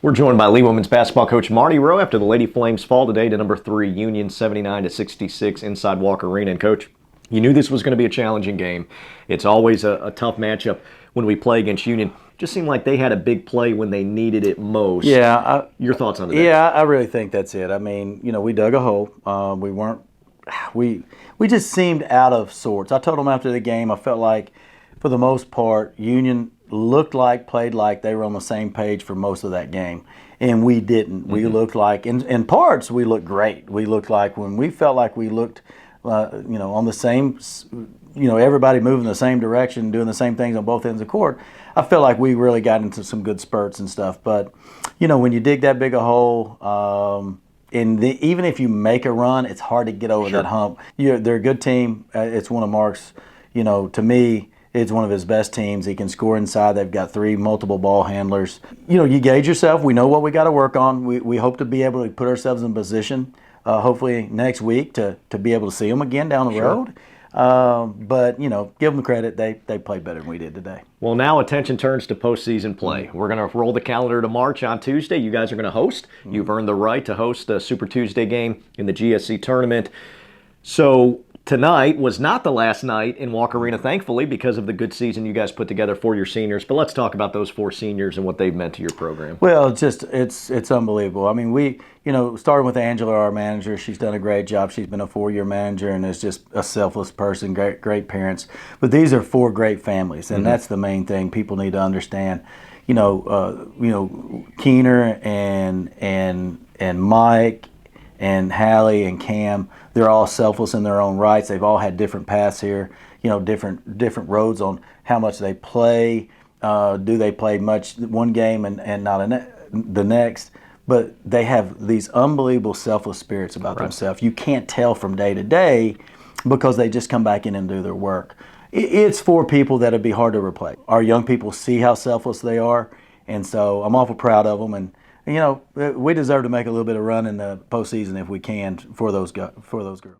We're joined by Lee women's basketball coach Marty Rowe after the Lady Flames fall today to number 3 Union 79-66 inside Walker Arena. And coach, you knew this was going to be a challenging game. It's always a tough matchup when we play against Union. Just seemed like they had a big play when they needed it most. Yeah. Your thoughts on the day? Yeah, I really think that's it. I mean, we dug a hole. We just seemed out of sorts. I told them after the game, I felt like, for the most part, Union looked like, played like they were on the same page for most of that game. And we didn't. We looked like, in parts, we looked great. We looked like when we felt like we looked, on the same, everybody moving the same direction, doing the same things on both ends of the court. I felt like we really got into some good spurts and stuff. But, when you dig that big a hole, even if you make a run, it's hard to get over that hump. They're a good team. It's one of Mark's, to me, it's one of his best teams. He can score inside. They've got 3 multiple ball handlers. You gauge yourself. We know what we got to work on. We hope to be able to put ourselves in position, hopefully next week, to be able to see them again down the road. But, give them credit. They played better than we did today. Well, now attention turns to postseason play. We're going to roll the calendar to March on Tuesday. You guys are going to host. You've earned the right to host a Super Tuesday game in the GSC tournament. So tonight was not the last night in Walker Arena, thankfully, because of the good season you guys put together for your seniors. But let's talk about those 4 seniors and what they've meant to your program. Well, it's unbelievable. I mean, we, starting with Angela, our manager, she's done a great job. She's been a 4-year manager and is just a selfless person, great parents. But these are 4 great families, and that's the main thing people need to understand. Keener and Mike and Hallie and Cam, they're all selfless in their own rights. They've all had different paths here, different roads on how much they play. Do they play much one game and not the next? But they have these unbelievable selfless spirits about themselves. You can't tell from day to day because they just come back in and do their work. It's for people that would be hard to replace. Our young people see how selfless they are, and so I'm awful proud of them. And we deserve to make a little bit of run in the postseason if we can for those girls.